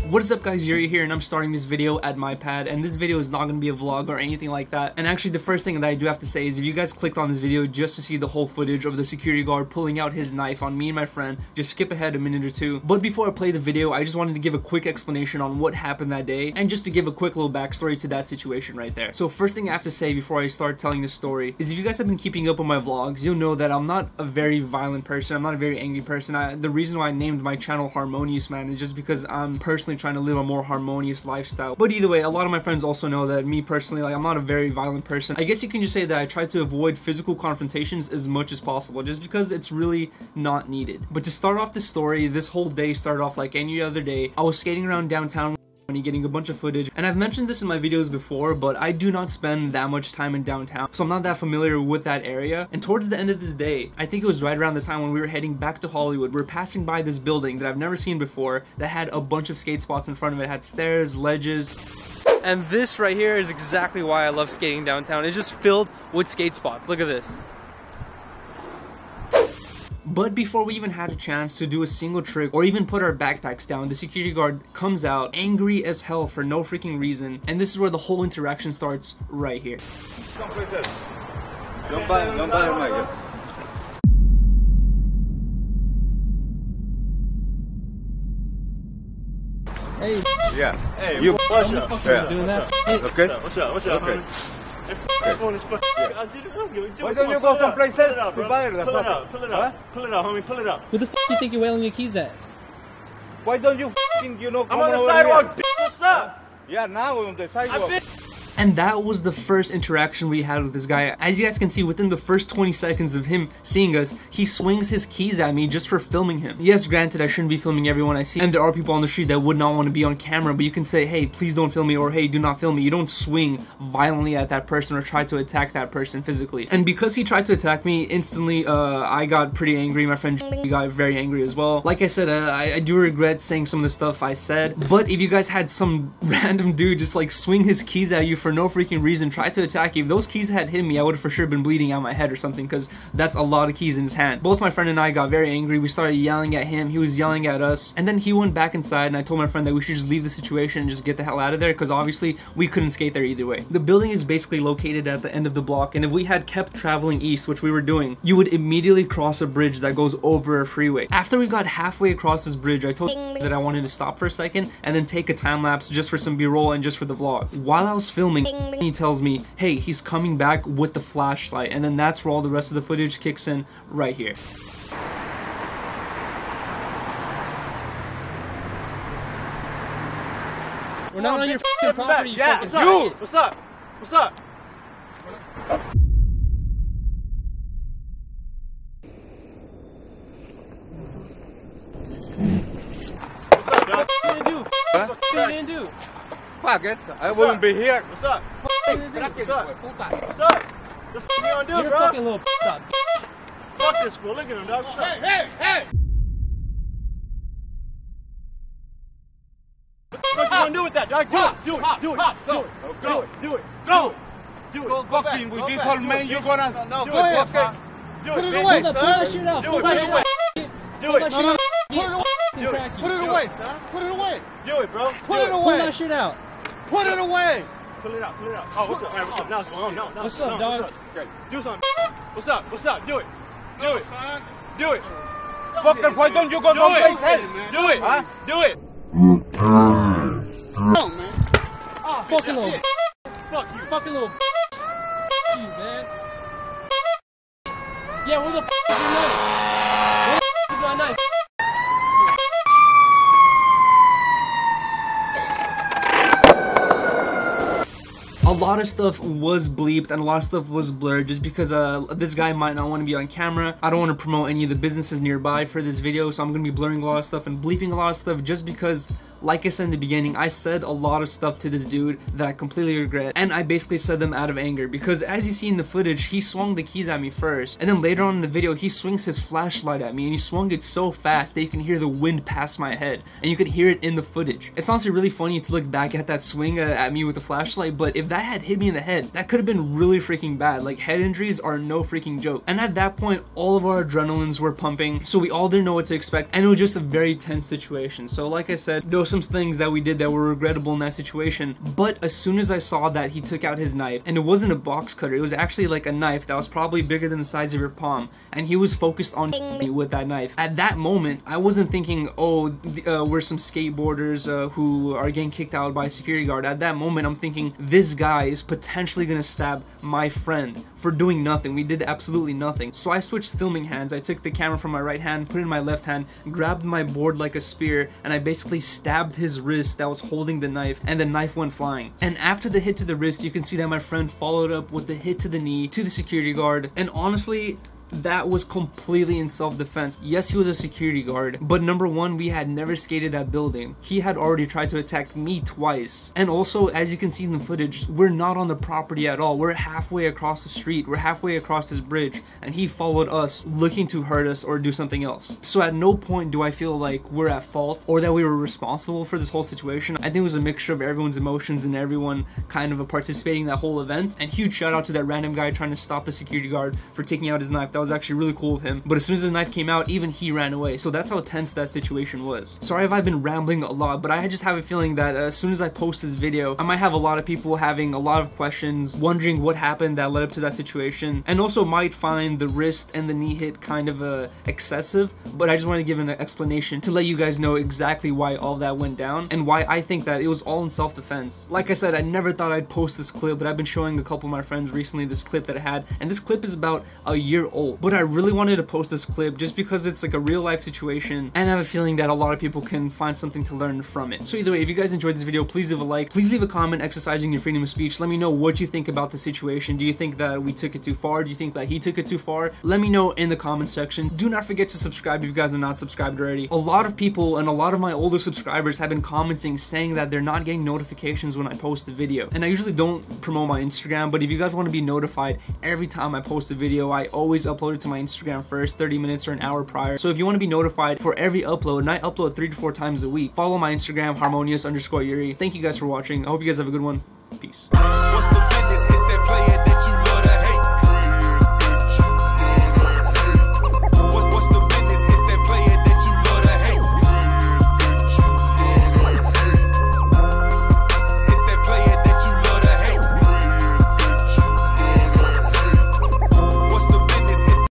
What is up guys, Yuri here, and I'm starting this video at my pad, and this video is not going to be a vlog or anything like that. And actually the first thing that I do have to say is if you guys clicked on this video just to see the whole footage of the security guard pulling out his knife on me and my friend, just skip ahead a minute or two. But before I play the video, I just wanted to give a quick explanation on what happened that day, and just to give a quick little backstory to that situation right there. So first thing I have to say before I start telling this story is if you guys have been keeping up on my vlogs, you'll know that I'm not a very violent person, I'm not a very angry person. The reason why I named my channel Harmonious, man, is just because I'm personally trying to live a more harmonious lifestyle. But either way, a lot of my friends also know that me personally, like, I'm not a very violent person. I guess you can just say that I try to avoid physical confrontations as much as possible, just because it's really not needed. But to start off the story, this whole day started off like any other day. I was skating around downtown, getting a bunch of footage, and I've mentioned this in my videos before, but I do not spend that much time in downtown, so I'm not that familiar with that area. And towards the end of this day, I think it was right around the time when we were heading back to Hollywood, we were passing by this building that I've never seen before that had a bunch of skate spots in front of it. It had stairs, ledges, and this right here is exactly why I love skating downtown. It's just filled with skate spots. Look at this. But before we even had a chance to do a single trick or even put our backpacks down, the security guard comes out angry as hell for no freaking reason, and this is where the whole interaction starts right here. Hey. Yeah. Hey, you watch out. Yeah. Doing that. Hey. Okay. What's up? What's up? Okay. Why don't you go someplace else to buy it? Pull it out. Pull it out. Pull it out, homie. Pull it out. Who the f do you think you're wailing your keys at? Why don't you f***ing, you know, I'm on the sidewalk, bitch. What's up? Yeah, now we're on the sidewalk. And that was the first interaction we had with this guy. As you guys can see, within the first 20 seconds of him seeing us, he swings his keys at me just for filming him. Yes, granted, I shouldn't be filming everyone I see, and there are people on the street that would not want to be on camera, but you can say, hey, please don't film me, or hey, do not film me. You don't swing violently at that person or try to attack that person physically. And because he tried to attack me, instantly, I got pretty angry. My friend got very angry as well. Like I said, I do regret saying some of the stuff I said, but if you guys had some random dude just like swing his keys at you for no freaking reason, try to attack you, if those keys had hit me, I would have for sure been bleeding out my head or something, because that's a lot of keys in his hand. Both my friend and I got very angry. We started yelling at him, he was yelling at us, and then he went back inside, and I told my friend that we should just leave the situation and just get the hell out of there, because obviously we couldn't skate there either way. The building is basically located at the end of the block, and if we had kept traveling east, which we were doing, you would immediately cross a bridge that goes over a freeway. After we got halfway across this bridge, I told that I wanted to stop for a second and then take a time lapse just for some b-roll and just for the vlog. While I was filming, he tells me, hey, he's coming back with the flashlight, and then that's where all the rest of the footage kicks in right here. We're not on your f***ing property, you yeah, fucking you! What's up? What's up? What are you gonna do? Huh? What are you gonna do? Fuck it, I wouldn't be here. What's up? What are you gonna do? What's up? What's up? The f*** you gonna do, You're a bro? fucking little up. Fuck this fool. Look at him, dog. What's up? Hey! What the fuck you gonna do with that, dog? Do it. Do it. Do it. Do it. Do it. Go. Do it. Go fucking with this old man, you're gonna... No, do go ahead, okay. Do it. Put it bitch. away, Pull that shit out. Do Pull it. that shit out. Do Pull it. that shit out. Put it away. Do it. Put it away, son. Put it away. Do it, bro. Put it Pull away. that shit out. Put it away. Pull it out. Pull it out. Oh, what's up? All right, what's up? Now what's going on? No. What's up, dog? Okay. Do something. What's up? What's up? Do it. Do it. Do it. Fucker, why don't you go Do someplace it. else? Do it. Huh? Do it. No, man. Fucking little. Fuck you. Fucking little. You, man. Yeah, where the f is your knife? Where the f is my knife? A lot of stuff was bleeped and a lot of stuff was blurred just because this guy might not want to be on camera. I don't want to promote any of the businesses nearby for this video, so I'm going to be blurring a lot of stuff and bleeping a lot of stuff just because, like I said in the beginning, I said a lot of stuff to this dude that I completely regret, and I basically said them out of anger because as you see in the footage, he swung the keys at me first, and then later on in the video he swings his flashlight at me, and he swung it so fast that you can hear the wind pass my head, and you could hear it in the footage. It's honestly really funny to look back at that swing at me with the flashlight, but if that had hit me in the head, that could have been really freaking bad. Like, head injuries are no freaking joke. And at that point, all of our adrenalines were pumping, so we all didn't know what to expect, and it was just a very tense situation. So like I said, there was some things that we did that were regrettable in that situation, but as soon as I saw that he took out his knife, and it wasn't a box cutter, it was actually like a knife that was probably bigger than the size of your palm, and he was focused on me with that knife. At that moment, I wasn't thinking, oh, we're some skateboarders who are getting kicked out by a security guard. At that moment, I'm thinking, this guy is potentially gonna stab my friend for doing nothing. We did absolutely nothing. So I switched filming hands. I took the camera from my right hand, put it in my left hand, grabbed my board like a spear, and I basically stabbed his wrist that was holding the knife, and the knife went flying. And after the hit to the wrist, you can see that my friend followed up with the hit to the knee to the security guard, and honestly, that was completely in self-defense. Yes, he was a security guard, but number one, we had never skated that building. He had already tried to attack me twice. And also, as you can see in the footage, we're not on the property at all. We're halfway across the street. We're halfway across this bridge, and he followed us looking to hurt us or do something else. So at no point do I feel like we're at fault or that we were responsible for this whole situation. I think it was a mixture of everyone's emotions and everyone kind of participating in that whole event. And huge shout out to that random guy trying to stop the security guard for taking out his knife. That was actually really cool of him, but as soon as the knife came out, even he ran away. So that's how tense that situation was. Sorry if I've been rambling a lot, but I just have a feeling that as soon as I post this video, I might have a lot of people having a lot of questions, wondering what happened that led up to that situation, and also might find the wrist and the knee hit kind of excessive, but I just want to give an explanation to let you guys know exactly why all that went down and why I think that it was all in self-defense. Like I said, I never thought I'd post this clip, but I've been showing a couple of my friends recently this clip that I had, and this clip is about a year old, but I really wanted to post this clip just because it's like a real life situation, and I have a feeling that a lot of people can find something to learn from it. So either way, if you guys enjoyed this video, please leave a like, please leave a comment exercising your freedom of speech. Let me know what you think about the situation. Do you think that we took it too far? Do you think that he took it too far? Let me know in the comment section. Do not forget to subscribe if you guys are not subscribed already. A lot of people and a lot of my older subscribers have been commenting saying that they're not getting notifications when I post a video, and I usually don't promote my Instagram, but if you guys want to be notified every time I post a video, I always upload it to my Instagram first 30 minutes or an hour prior. So if you want to be notified for every upload, and I upload 3 to 4 times a week, follow my Instagram, Harmonious_Yuri. Thank you guys for watching. I hope you guys have a good one. Peace.